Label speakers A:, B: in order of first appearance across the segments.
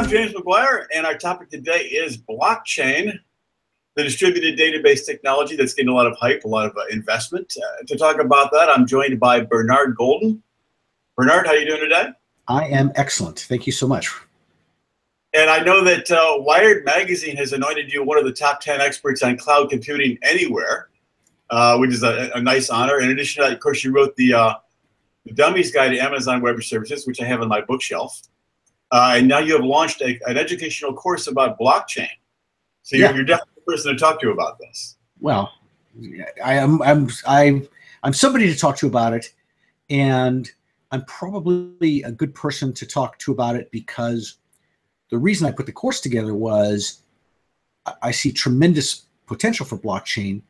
A: I'm James McGuire, and our topic today is blockchain, the distributed database technology that's getting a lot of hype, a lot of investment. To talk about that, I'm joined by Bernard Golden. Bernard, how are you doing today?
B: I am excellent. Thank you so much.
A: And I know that Wired Magazine has anointed you one of the top 10 experts on cloud computing anywhere, which is a nice honor. In addition to that, of course, you wrote the Dummies Guide to Amazon Web Services, which I have on my bookshelf. And now you have launched an educational course about blockchain. So you're definitely the person to talk to about this.
B: Well, I'm somebody to talk to about it, and I'm probably a good person to talk to about it because the reason I put the course together was I see tremendous potential for blockchain,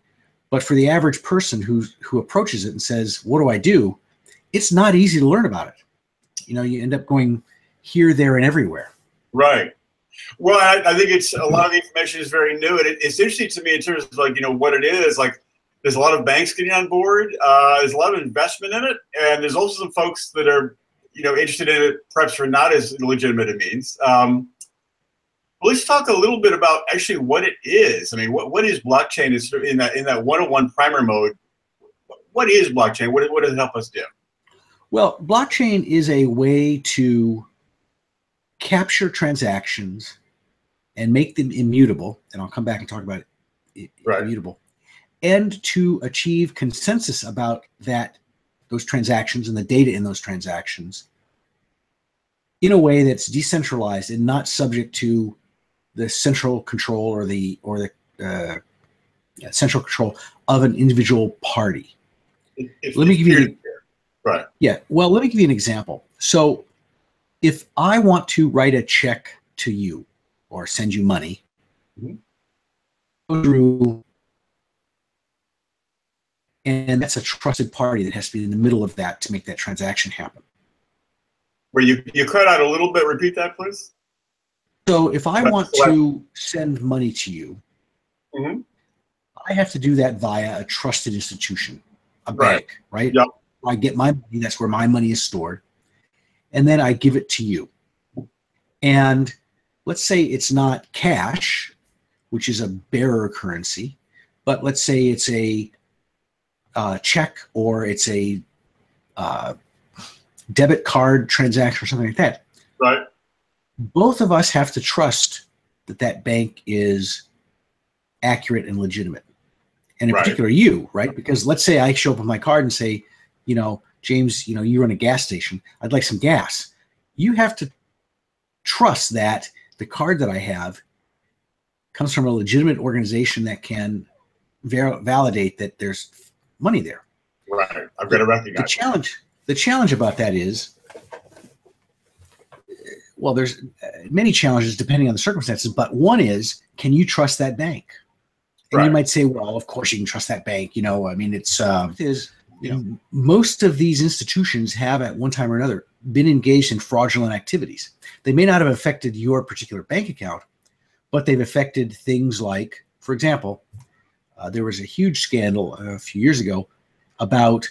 B: but for the average person who approaches it and says, "What do I do?" It's not easy to learn about it. You know, you end up going here, there, and everywhere.
A: Right. Well, I think it's a lot of the information is very new, and it's interesting to me in terms of what it is. Like, there's a lot of banks getting on board. There's a lot of investment in it, and there's also some folks that are interested in it, perhaps for not as legitimate a means. Let's talk a little bit about actually what it is. I mean, what is blockchain? Is in that 101 primer mode. What is blockchain? What does it help us do?
B: Well, blockchain is a way to capture transactions and make them immutable, and I'll come back and talk about it, immutable, and to achieve consensus about those transactions and the data in those transactions in a way that's decentralized and not subject to the central control or the central control of an individual party. Let me give you
A: Right.
B: Yeah. Well, let me give you an example. So if I want to write a check to you or send you money, through, and that's a trusted party that has to be in the middle of that to make that transaction happen.
A: Where you cut out a little bit. Repeat that, please.
B: So if I want to send money to you, I have to do that via a trusted institution, a bank, right?
A: Yep.
B: I get my money, that's where my money is stored, and then I give it to you. And let's say it's not cash, which is a bearer currency, but let's say it's a check or it's a debit card transaction or something like that.
A: Right.
B: Both of us have to trust that that bank is accurate and legitimate. And in particular, you, right? Because let's say I show up with my card and say, James, you run a gas station. I'd like some gas. You have to trust that the card that I have comes from a legitimate organization that can validate that there's money there.
A: Right. I've got to recognize
B: the challenge about that is, well, there's many challenges depending on the circumstances, but one is, can you trust that bank? And you might say, well, of course you can trust that bank. I mean, most of these institutions have at one time or another been engaged in fraudulent activities. They may not have affected your particular bank account, but they've affected things like, for example, there was a huge scandal a few years ago about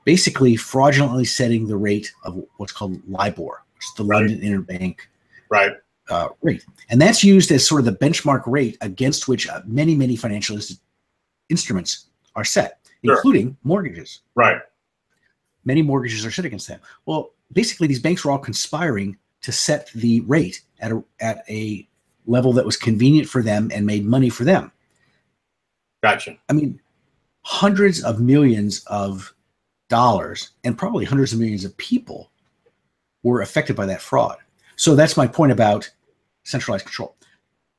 B: basically fraudulently setting the rate of what's called LIBOR, which is the London Interbank rate. And that's used as sort of the benchmark rate against which many, many financial instruments are set, including mortgages.
A: Right.
B: Many mortgages are set against that. Well, basically, these banks were all conspiring to set the rate at a level that was convenient for them and made money for them.
A: Gotcha.
B: I mean, hundreds of millions of dollars and probably hundreds of millions of people were affected by that fraud. So that's my point about centralized control.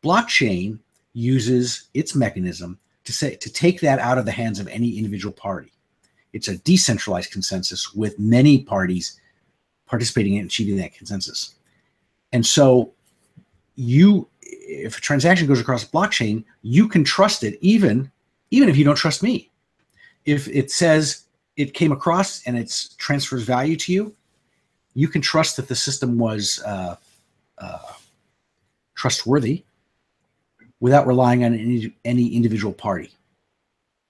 B: Blockchain uses its mechanism to take that out of the hands of any individual party. It's a decentralized consensus with many parties participating in achieving that consensus. And so if a transaction goes across a blockchain, you can trust it even if you don't trust me. If it says it came across and it transfers value to you, you can trust that the system was trustworthy without relying on any individual party.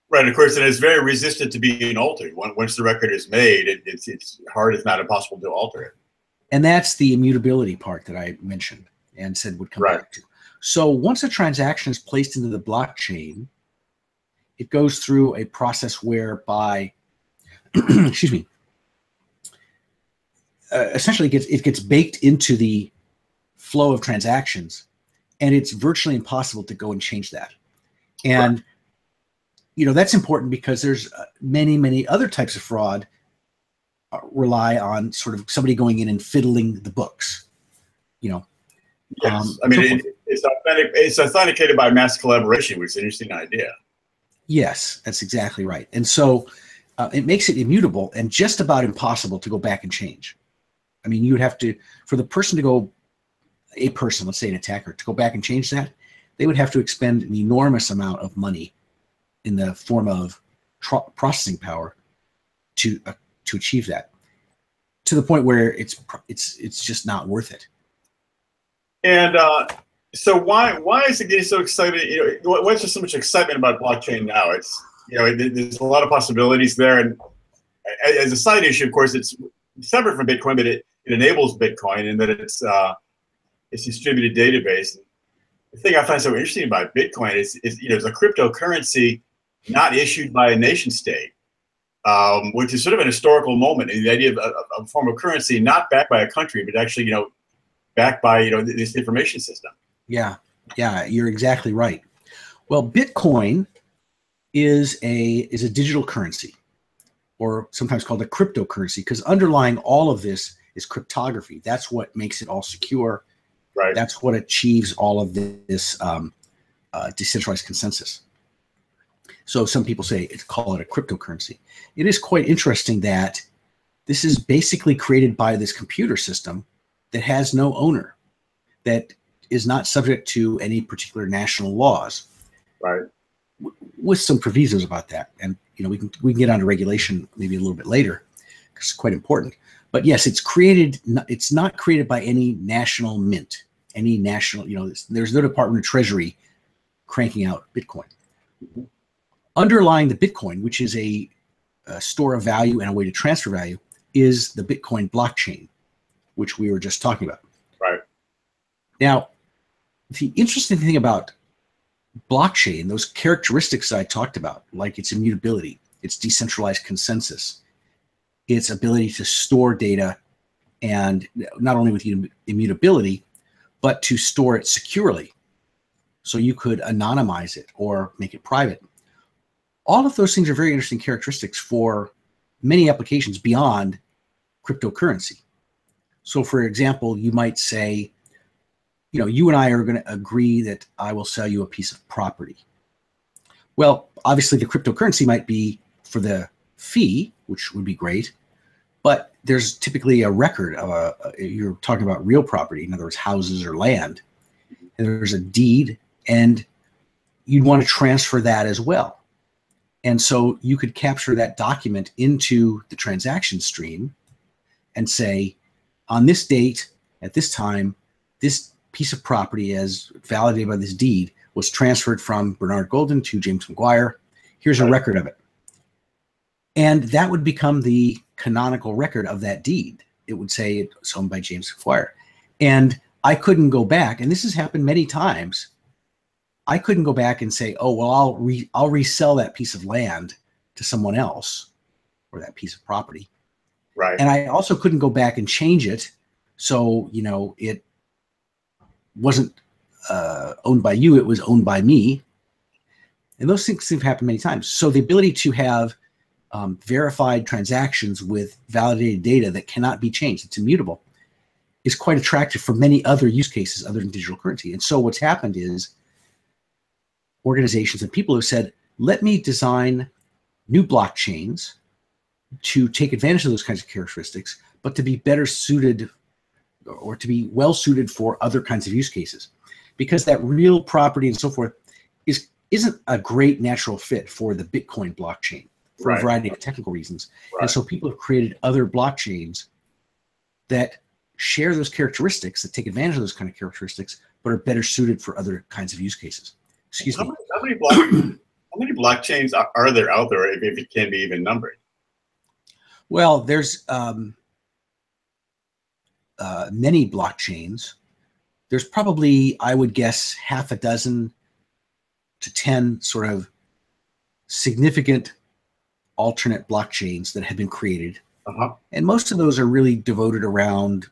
A: Right, of course, and it's very resistant to being altered. Once the record is made, it's hard, if not impossible, to alter it.
B: And that's the immutability part that I mentioned. and said would come
A: Right.
B: back to. So once a transaction is placed into the blockchain, it goes through a process whereby, excuse me, essentially it gets baked into the flow of transactions, and it's virtually impossible to go and change that. And that's important because there's many other types of fraud rely on sort of somebody going in and fiddling the books.
A: Yes, I mean it's authenticated by mass collaboration, which is an interesting idea.
B: Yes, that's exactly right. And so it makes it immutable and just about impossible to go back and change. I mean, you would have to, for the person to go, a person, let's say an attacker, to go back and change that, they would have to expend an enormous amount of money in the form of processing power to achieve that, to the point where it's just not worth it.
A: And so why is it getting so excited? What's just so much excitement about blockchain now? It's there's a lot of possibilities there, and as a side issue, of course, it's separate from Bitcoin, but it enables Bitcoin in that it's distributed database. The thing I find so interesting about Bitcoin is it's a cryptocurrency not issued by a nation state, which is sort of an historical moment. And the idea of a form of currency not backed by a country, but actually backed by this information system.
B: Yeah, you're exactly right. Well, Bitcoin is a digital currency, or sometimes called a cryptocurrency, because underlying all of this is cryptography. That's what makes it all secure.
A: Right.
B: That's what achieves all of this decentralized consensus. So some people call it a cryptocurrency. It is quite interesting that this is basically created by this computer system that has no owner, that is not subject to any particular national laws.
A: Right.
B: With some provisos about that. And we can get onto regulation maybe a little bit later, because it's quite important. But yes, it's not created by any national mint, any national, there's no Department of Treasury cranking out Bitcoin. Underlying the Bitcoin, which is a store of value and a way to transfer value, is the Bitcoin blockchain, which we were just talking about.
A: Right.
B: Now, the interesting thing about blockchain, those characteristics I talked about, like its immutability, its decentralized consensus, its ability to store data, and not only with immutability, but to store it securely. So you could anonymize it or make it private. All of those things are very interesting characteristics for many applications beyond cryptocurrency. So for example, you might say, you and I are going to agree that I will sell you a piece of property. Well, obviously the cryptocurrency might be for the fee, which would be great, but there's typically a record of you're talking about real property, in other words, houses or land, and there's a deed, and you'd want to transfer that as well. And so you could capture that document into the transaction stream and say, on this date, at this time, this piece of property as validated by this deed was transferred from Bernard Golden to James McGuire. Here's a record of it. And that would become the canonical record of that deed. It would say it's owned by James McGuire. And I couldn't go back, and this has happened many times. I couldn't go back and say, oh, well, I'll resell that piece of land to someone else, or that piece of property.
A: Right.
B: And I also couldn't go back and change it. So, it wasn't owned by you, it was owned by me. And those things have happened many times. So the ability to have verified transactions with validated data that cannot be changed, it's immutable, is quite attractive for many other use cases other than digital currency. And so what's happened is organizations and people have said, let me design new blockchains to take advantage of those kinds of characteristics, but to be better suited, or to be well suited for other kinds of use cases, because that real property and so forth isn't a great natural fit for the Bitcoin blockchain for a variety of technical reasons. Right. And so people have created other blockchains that share those characteristics, that take advantage of those kind of characteristics, but are better suited for other kinds of use cases. Excuse me.
A: How many blockchains are there out there, if it can be even numbered?
B: Well, there's many blockchains. there's probably, I would guess, half a dozen to 10 sort of significant alternate blockchains that have been created. And most of those are really devoted around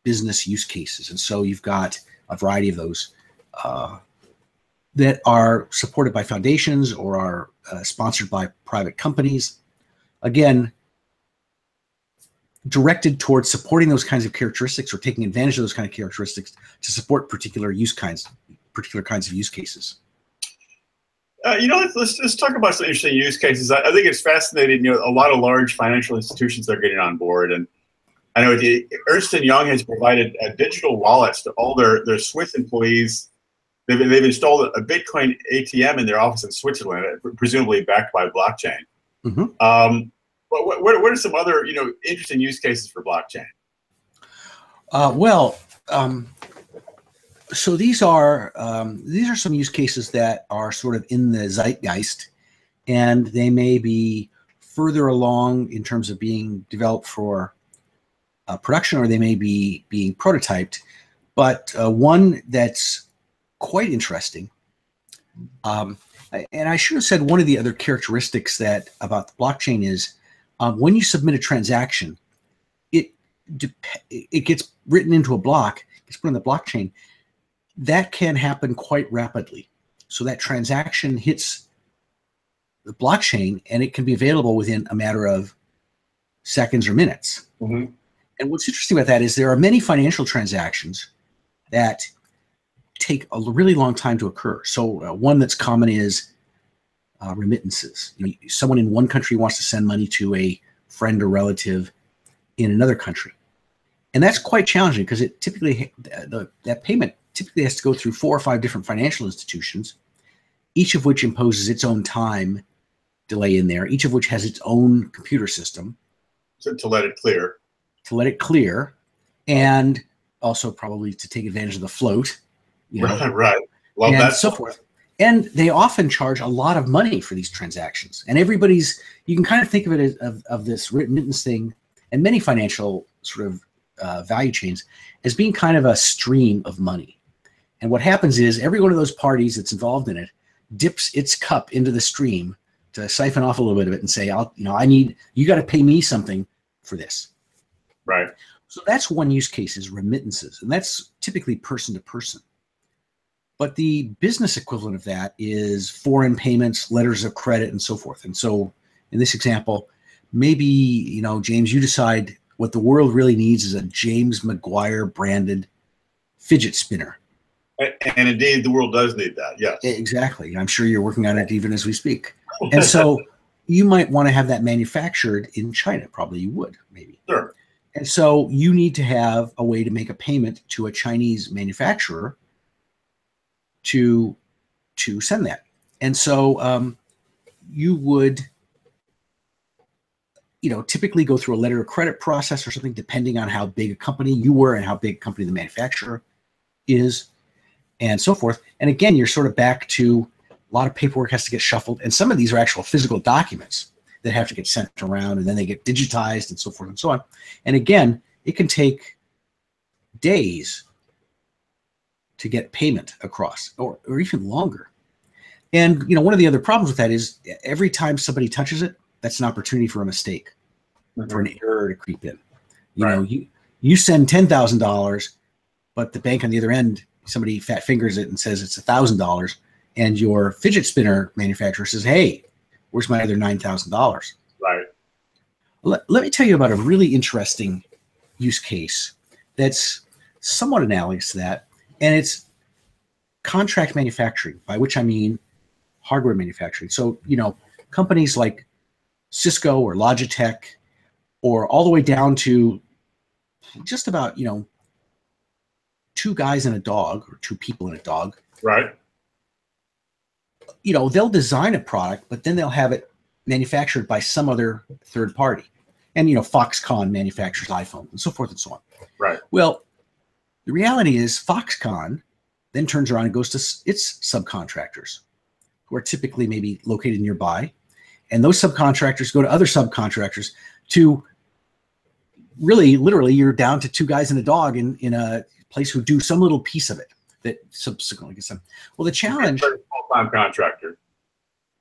B: business use cases. And so you've got a variety of those that are supported by foundations or are sponsored by private companies. Again, directed towards supporting those kinds of characteristics or taking advantage of those kind of characteristics to support particular kinds of use cases.
A: Let's talk about some interesting use cases. I think it's fascinating. A lot of large financial institutions are getting on board, and I know Ernst & Young has provided digital wallets to all their Swiss employees. They've installed a Bitcoin ATM in their office in Switzerland, presumably backed by blockchain. But what are some other interesting use cases for blockchain?
B: So these are some use cases that are sort of in the zeitgeist, and they may be further along in terms of being developed for production, or they may be being prototyped. But one that's quite interesting, and I should have said one of the other characteristics about the blockchain is when you submit a transaction, it gets written into a block, gets put on the blockchain. That can happen quite rapidly. So that transaction hits the blockchain and it can be available within a matter of seconds or minutes. And what's interesting about that is there are many financial transactions that take a really long time to occur. So one that's common is remittances. Someone in one country wants to send money to a friend or relative in another country. And that's quite challenging because it typically, that payment typically has to go through 4 or 5 different financial institutions, each of which imposes its own time delay in there, each of which has its own computer system.
A: So to let it clear.
B: To let it clear, and also probably to take advantage of the float.
A: Right. Love
B: and
A: that.
B: So forth. And they often charge a lot of money for these transactions. And you can kind of think of it as this remittance thing and many financial sort of value chains as being kind of a stream of money. And what happens is every one of those parties that's involved in it dips its cup into the stream to siphon off a little bit of it and say, you got to pay me something for this.
A: Right.
B: So that's one use case, is remittances. And that's typically person to person. But the business equivalent of that is foreign payments, letters of credit, and so forth. And so in this example, maybe, James, you decide what the world really needs is a James McGuire branded fidget spinner.
A: And indeed, the world does need that. Yes,
B: exactly. I'm sure you're working on it even as we speak. And so you might want to have that manufactured in China. Probably you would, maybe.
A: Sure.
B: And so you need to have a way to make a payment to a Chinese manufacturer to send that. And so you would typically go through a letter of credit process or something, depending on how big a company you were and how big a company the manufacturer is, and so forth. And again, you're sort of back to a lot of paperwork has to get shuffled. And some of these are actual physical documents that have to get sent around, and then they get digitized and so forth and so on. And again, it can take days to get payment across, or even longer. And one of the other problems with that is every time somebody touches it, that's an opportunity for a mistake, for an error to creep in. You send $10,000, but the bank on the other end, somebody fat fingers it and says it's $1,000, and your fidget spinner manufacturer says, "Hey, where's my other $9,000?"
A: Right.
B: Let me tell you about a really interesting use case that's somewhat analogous to that, and it's contract manufacturing, by which I mean hardware manufacturing. So, companies like Cisco or Logitech, or all the way down to just about, 2 guys and a dog, or 2 people and a dog.
A: Right.
B: They'll design a product, but then they'll have it manufactured by some other third party. And, Foxconn manufactures iPhones and so forth and so on.
A: Right.
B: Well, the reality is Foxconn then turns around and goes to its subcontractors, who are typically maybe located nearby. And those subcontractors go to other subcontractors to really, literally, you're down to 2 guys and a dog in a place who do some little piece of it that subsequently gets done. Well, the challenge.
A: A very small-time contractor.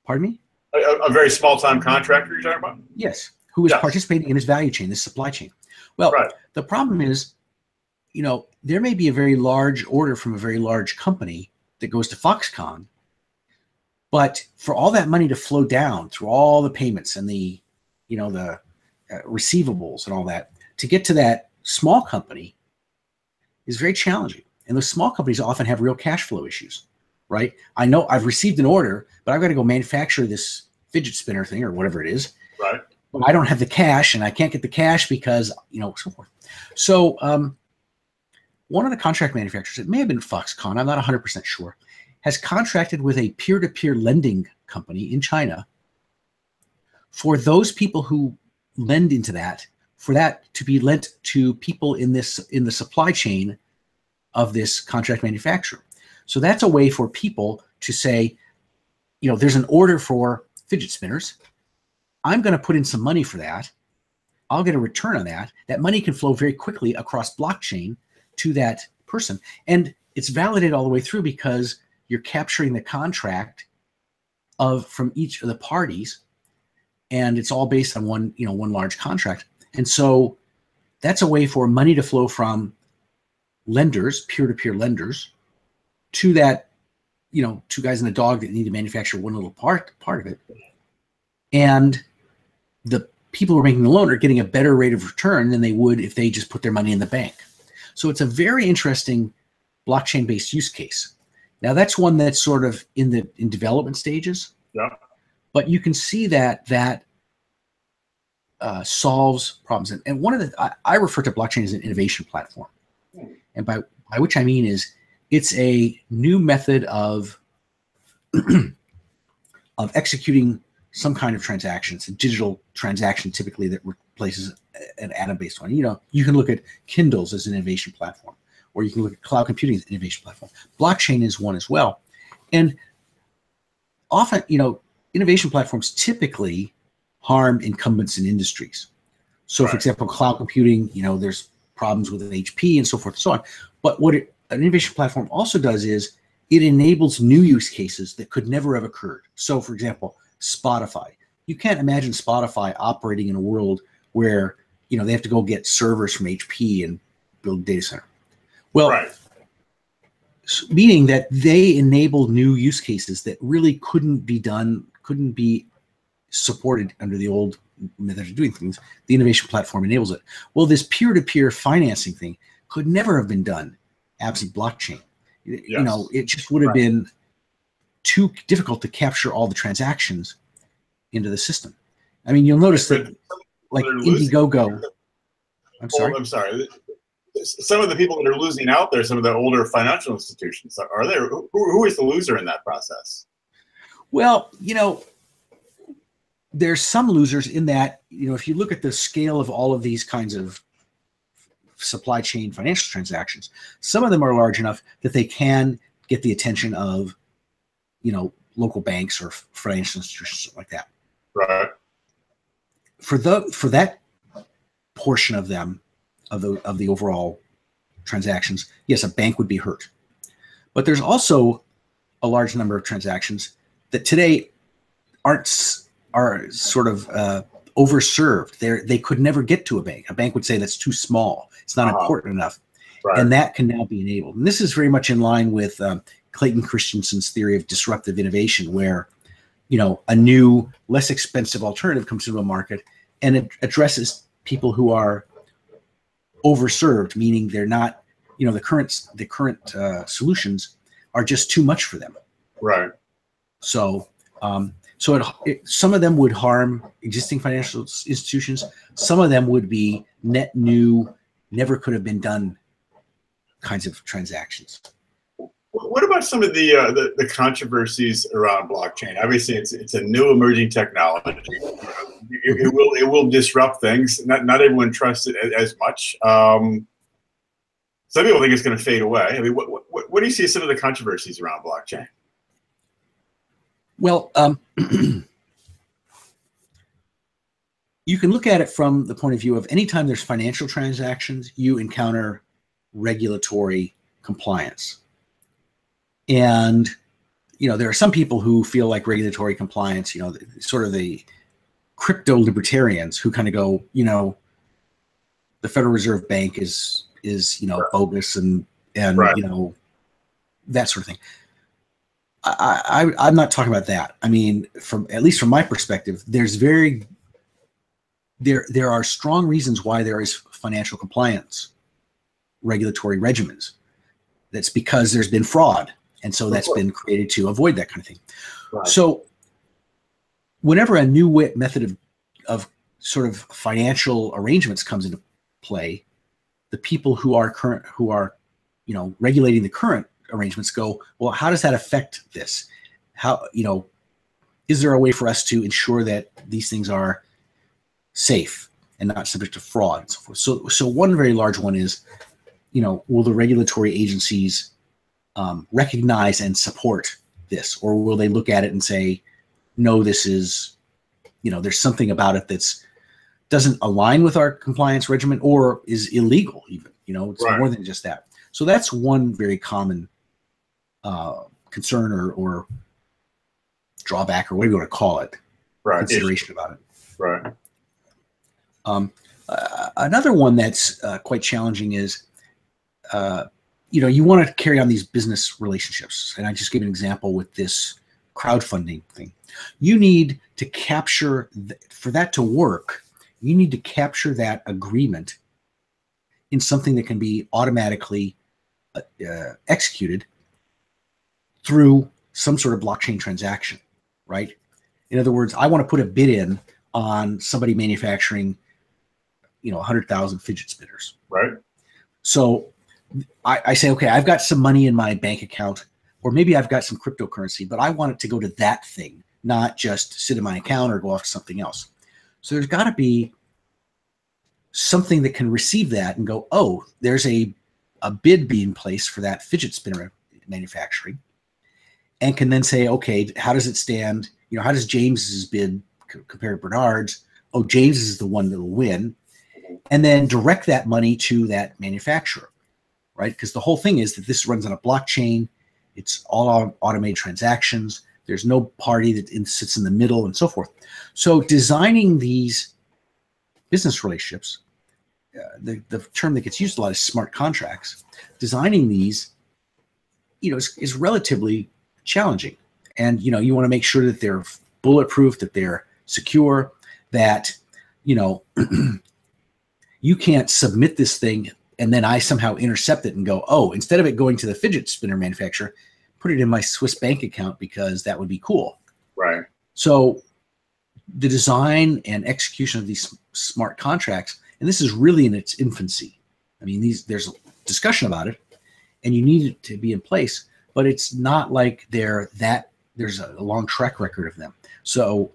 B: Pardon me?
A: A very small-time contractor you're talking about?
B: Yes, who is participating in his value chain, this supply chain. Well, the problem is, there may be a very large order from a very large company that goes to Foxconn, but for all that money to flow down through all the payments and the receivables and all that, to get to that small company is very challenging. And those small companies often have real cash flow issues, right? I know I've received an order, but I've got to go manufacture this fidget spinner thing or whatever it is.
A: Right.
B: But I don't have the cash, and I can't get the cash because, so forth. So one of the contract manufacturers, it may have been Foxconn, I'm not 100% sure, has contracted with a peer-to-peer lending company in China for those people who lend into that, for that to be lent to people in the supply chain of this contract manufacturer. So that's a way for people to say, there's an order for fidget spinners. I'm going to put in some money for that. I'll get a return on that. That money can flow very quickly across blockchain to that person. And it's validated all the way through because you're capturing the contract from each of the parties, and it's all based on one large contract. And so that's a way for money to flow from lenders, peer-to-peer lenders, to that, two guys and a dog that need to manufacture one little part of it. And the people who are making the loan are getting a better rate of return than they would if they just put their money in the bank. So it's a very interesting blockchain-based use case. Now that's one that's sort of in development stages.
A: Yeah.
B: But you can see that solves problems. And one of the I refer to blockchain as an innovation platform. And by which I mean is it's a new method of executing some kind of transaction. It's a digital transaction typically that replaces an atom-based one. You can look at Kindles as an innovation platform, or you can look at cloud computing as an innovation platform. Blockchain is one as well. And often, innovation platforms typically harm incumbents in industries. So, for example, cloud computing, there's problems with HP and so forth and so on. But what an innovation platform also does is it enables new use cases that could never have occurred. So, for example, Spotify. You can't imagine Spotify operating in a world where, they have to go get servers from HP and build a data center. Well, meaning that they enable new use cases that really couldn't be supported under the old method of doing things. The innovation platform enables it. Well, this peer-to-peer financing thing could never have been done absent blockchain. Yes. It just would have been too difficult to capture all the transactions into the system. I mean, you'll notice that, like Indiegogo. I'm sorry.
A: Some of the people that are losing out there, some of the older financial institutions, are there? Who is the loser in that process?
B: Well, there's some losers in that, if you look at the scale of all of these kinds of supply chain financial transactions, some of them are large enough that they can get the attention of, local banks or financial institutions like that.
A: Right.
B: For that portion of them, of the overall transactions, yes, a bank would be hurt. But there's also a large number of transactions that today are sort of overserved. They could never get to a bank. A bank would say that's too small. It's not important enough. Right. And that can now be enabled. And this is very much in line with Clayton Christensen's theory of disruptive innovation, where a new, less expensive alternative comes into a market and it addresses people who are overserved, meaning they're not, the current solutions are just too much for them.
A: Right.
B: So, some of them would harm existing financial institutions. Some of them would be net new, never could have been done kinds of transactions.
A: What about some of the controversies around blockchain? Obviously, it's a new emerging technology. It will disrupt things. Not everyone trusts it as much. Some people think it's going to fade away. I mean, what do you see as some of the controversies around blockchain?
B: Well, you can look at it from the point of view of anytime there's financial transactions, you encounter regulatory compliance. And, there are some people who feel like regulatory compliance, sort of the crypto libertarians who kind of go, the Federal Reserve Bank is bogus and
A: Right.
B: That sort of thing. I'm not talking about that. I mean, at least from my perspective, there are strong reasons why there is financial compliance regulatory regimens. That's because there's been fraud, and so that's been created to avoid that kind of thing.
A: Right.
B: So whenever a new method of sort of financial arrangements comes into play, the people who are regulating the current arrangements go, well, how does that affect this? How, is there a way for us to ensure that these things are safe and not subject to fraud and so forth? So one very large one is, will the regulatory agencies recognize and support this, or will they look at it and say, no, this is, there's something about it that's doesn't align with our compliance regimen or is illegal even, it's
A: Right.
B: more than just that. So that's one very common concern or drawback, or whatever you want to call it,
A: Right.
B: consideration about it.
A: Right.
B: Another one that's quite challenging is, you want to carry on these business relationships. And I just gave an example with this crowdfunding thing. You need to capture, for that to work, you need to capture that agreement in something that can be automatically executed through some sort of blockchain transaction, right? In other words, I want to put a bid in on somebody manufacturing, 100,000 fidget spinners.
A: Right.
B: So I say, okay, I've got some money in my bank account, or maybe I've got some cryptocurrency, but I want it to go to that thing, not just sit in my account or go off to something else. So there's got to be something that can receive that and go, oh, there's a bid being placed for that fidget spinner manufacturing, and can then say, okay, how does it stand? How does James's bid compare to Bernard's? Oh, James is the one that will win, and then direct that money to that manufacturer, right? Because the whole thing is that this runs on a blockchain. It's all automated transactions. There's no party that sits in the middle and so forth. So designing these business relationships, the term that gets used a lot is smart contracts. Designing these, is relatively challenging. And, you want to make sure that they're bulletproof, that they're secure, that, you can't submit this thing and then I somehow intercept it and go, oh, instead of it going to the fidget spinner manufacturer, put it in my Swiss bank account because that would be cool.
A: Right.
B: So the design and execution of these smart contracts, and this is really in its infancy. I mean, there's discussion about it, and you need it to be in place, but it's not like there's a long track record of them. So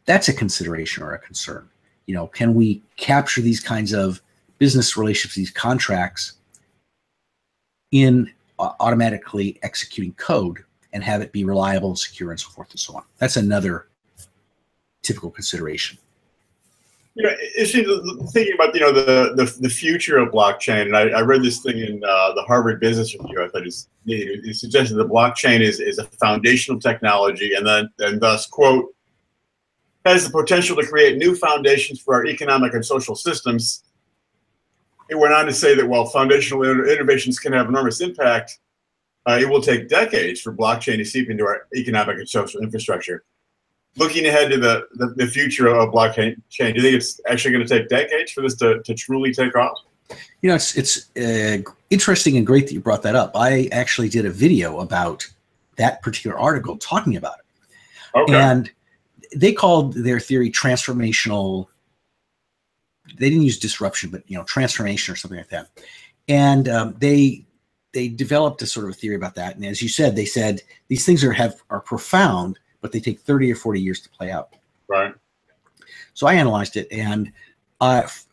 B: that's a consideration or a concern. Can we capture these kinds of business relationships, these contracts, in automatically executing code and have it be reliable, secure, and so forth and so on? That's another typical consideration.
A: Thinking about the future of blockchain, and I read this thing in the Harvard Business Review. I thought it suggested the blockchain is a foundational technology, and thus, quote, has the potential to create new foundations for our economic and social systems. It went on to say that while foundational innovations can have enormous impact, it will take decades for blockchain to seep into our economic and social infrastructure. Looking ahead to the future of blockchain, do you think it's actually going to take decades for this to truly take off?
B: It's interesting and great that you brought that up. I actually did a video about that particular article talking about it.
A: Okay.
B: And they called their theory transformational. They didn't use disruption, but transformation or something like that. And they developed a sort of a theory about that. And as you said, they said these things are profound, but they take 30 or 40 years to play out.
A: Right.
B: So I analyzed it, and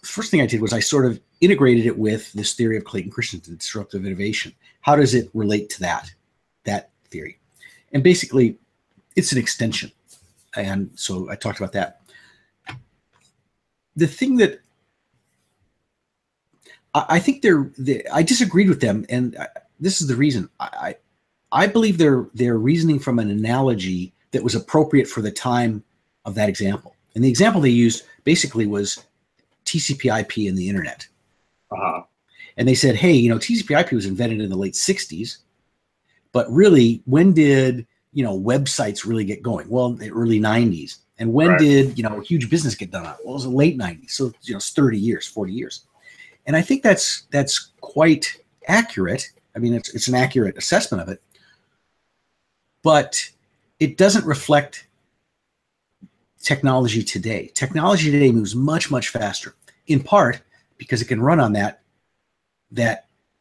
B: first thing I did was I sort of integrated it with this theory of Clayton Christensen, disruptive innovation. How does it relate to that theory? And basically, it's an extension. And so I talked about that. The thing that I think I disagreed with them, and this is the reason. I believe they're reasoning from an analogy that was appropriate for the time of that example. And the example they used basically was TCP/IP and the internet.
A: Uh-huh.
B: And they said, hey, TCP/IP was invented in the late 60s, but really, when did websites really get going? Well, the early 90s. And when did huge business get done on it? Well, it was the late 90s. So it's 30 years, 40 years. And I think that's quite accurate. I mean, it's an accurate assessment of it, but it doesn't reflect technology today. Technology today moves much, much faster, in part because it can run on that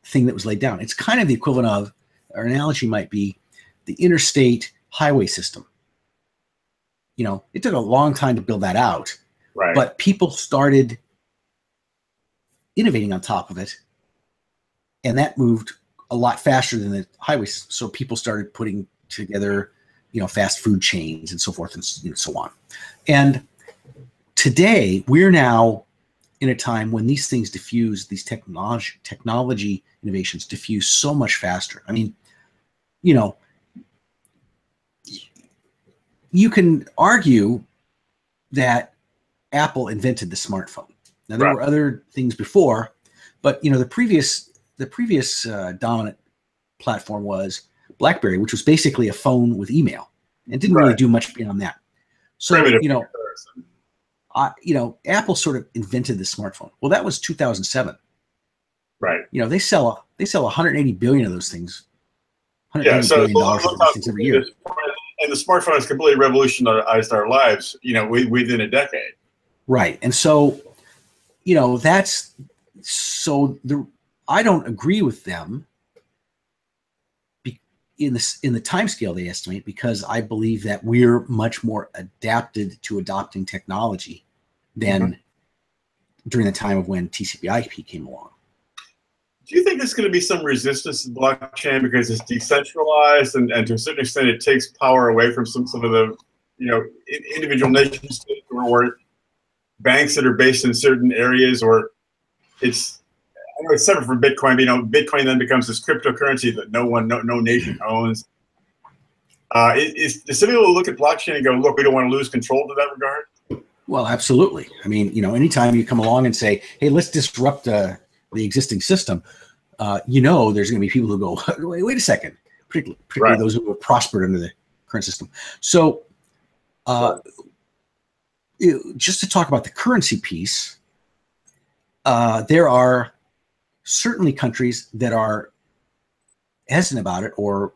B: thing that was laid down. It's kind of the equivalent of, our analogy might be, the interstate highway system. It took a long time to build that out, but people started innovating on top of it, and that moved a lot faster than the highways. So people started putting together, fast food chains and so forth and so on. And today we're now in a time when these things diffuse, these technology innovations diffuse so much faster. I mean, you can argue that Apple invented the smartphone. Now there were other things before, but the previous dominant platform was BlackBerry, which was basically a phone with email, and didn't really do much beyond that. So Apple sort of invented the smartphone. Well, that was 2007. Right. They sell 180 billion of those things. $180 billion of those things every year.
A: And the smartphone has completely revolutionized our lives, within a decade. Right.
B: And so, I don't agree with them in the time scale they estimate, because I believe that we're much more adapted to adopting technology than during the time of when TCP/IP came along.
A: Do you think there's going to be some resistance to blockchain because it's decentralized, and to a certain extent it takes power away from some of the individual nation states, or banks that are based in certain areas, or it's separate from Bitcoin. Bitcoin then becomes this cryptocurrency that no nation owns. Is some people look at blockchain and go, look, we don't want to lose control to that regard?
B: Well, absolutely. I mean, anytime you come along and say, hey, let's disrupt the existing system, there's going to be people who go, wait a second, particularly those who have prospered under the current system. So just to talk about the currency piece, there are certainly countries that are hesitant about it or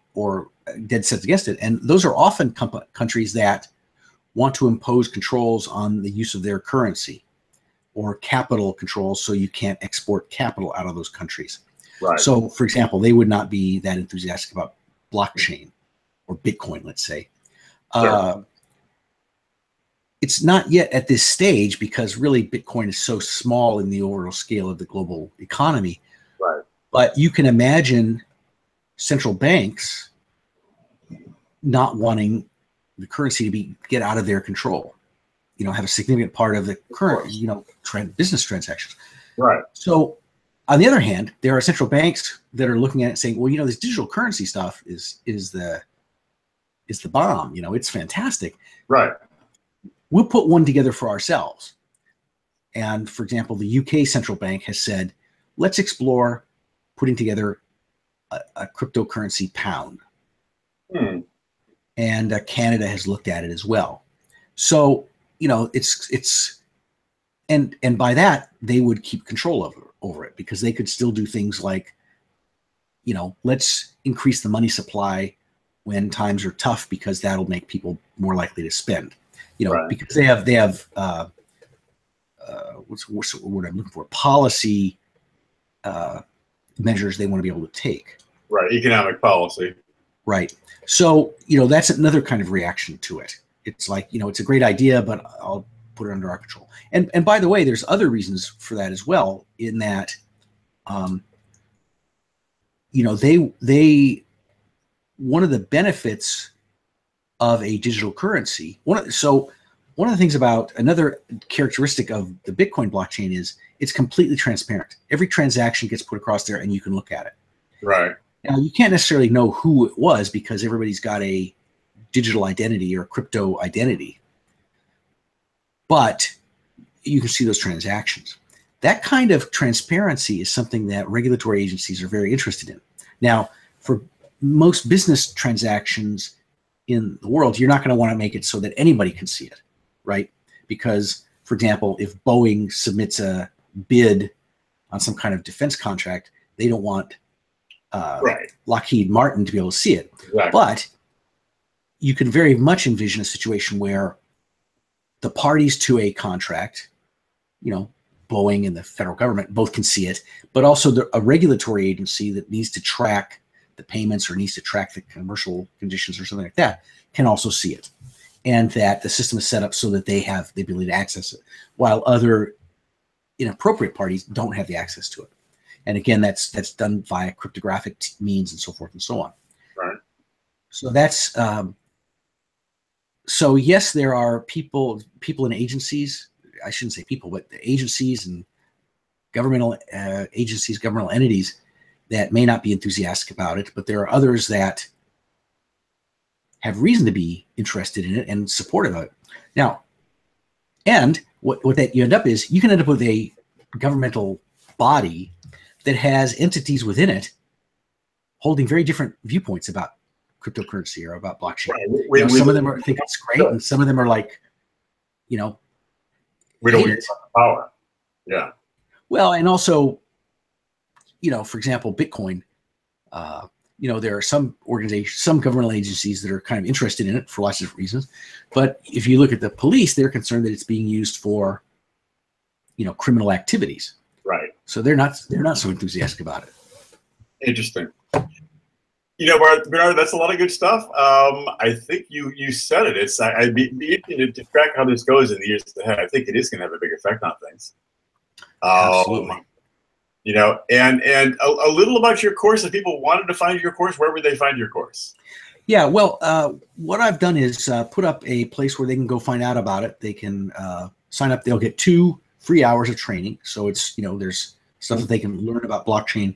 B: dead set against it. And those are often countries that want to impose controls on the use of their currency, or capital controls, so you can't export capital out of those countries. Right. So, for example, they would not be that enthusiastic about blockchain or Bitcoin, let's say. Sure. It's not yet at this stage, because really Bitcoin is so small in the overall scale of the global economy. Right. But you can imagine central banks not wanting the currency to get out of their control, have a significant part of the current, business transactions. Right. So on the other hand, there are central banks that are looking at it saying, well, this digital currency stuff is the bomb. It's fantastic. Right. We'll put one together for ourselves. And for example, the UK central bank has said, let's explore putting together a cryptocurrency pound. And Canada has looked at it as well. So, it's and by that they would keep control over it, because they could still do things like, let's increase the money supply when times are tough, because that'll make people more likely to spend. Because they have what's the word I'm looking for? Policy measures they want to be able to take.
A: Right, economic policy.
B: Right. So, that's another kind of reaction to it. It's like, it's a great idea, but I'll put it under our control. And by the way, there's other reasons for that as well, in that, they one of the benefits of a digital currency, one of the things about another characteristic of the Bitcoin blockchain is it's completely transparent. Every transaction gets put across there and you can look at it.
A: Right.
B: Now, you can't necessarily know who it was because everybody's got a digital identity or a crypto identity, but you can see those transactions. That kind of transparency is something that regulatory agencies are very interested in. Now, for most business transactions in the world, you're not going to want to make it so that anybody can see it, right? Because, for example, if Boeing submits a bid on some kind of defense contract, they don't want Lockheed Martin to be able to see it.
A: Exactly.
B: But you can very much envision a situation where the parties to a contract, you know, Boeing and the federal government both can see it, but also a regulatory agency that needs to track the payments or needs to track the commercial conditions or something like that can also see it. And that the system is set up so that they have the ability to access it, while other inappropriate parties don't have the access to it. And again, that's done via cryptographic means and so forth and so on.
A: Right.
B: So that's so yes, there are people in agencies. I shouldn't say people, but the agencies and governmental agencies, governmental entities that may not be enthusiastic about it, but there are others that have reason to be interested in it and supportive of it. Now, and what that you end up is you can end up with a governmental body that has entities within it holding very different viewpoints about cryptocurrency or about blockchain.
A: Right.
B: Some of them think it's great, and some of them are like, we don't
A: need power. Yeah.
B: Well, and also, for example, Bitcoin. There are some organizations, some governmental agencies that are kind of interested in it for lots of different reasons. But if you look at the police, they're concerned that it's being used for, criminal activities.
A: Right.
B: So they're not so enthusiastic about it.
A: Interesting. Bernard, that's a lot of good stuff. I think you said it. I'd be interested to track how this goes in the years ahead. I think it is going to have a big effect on things.
B: Absolutely.
A: And a little about your course. If people wanted to find your course, where would they find your course?
B: Yeah, well, what I've done is put up a place where they can go find out about it. They can sign up. They'll get 2 free hours of training. So it's, there's stuff that they can learn about blockchain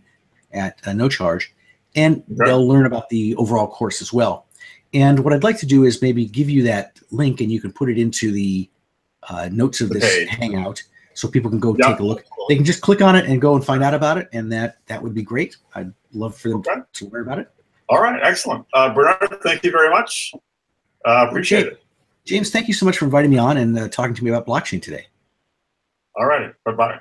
B: at no charge. And they'll learn about the overall course as well. And what I'd like to do is maybe give you that link and you can put it into the notes of this Hangout so people can go take a look. They can just click on it and go and find out about it. And that would be great. I'd love for them to learn about it.
A: All right. Excellent. Bernard, thank you very much. Appreciate it.
B: James, thank you so much for inviting me on and talking to me about blockchain today.
A: All right. Bye-bye.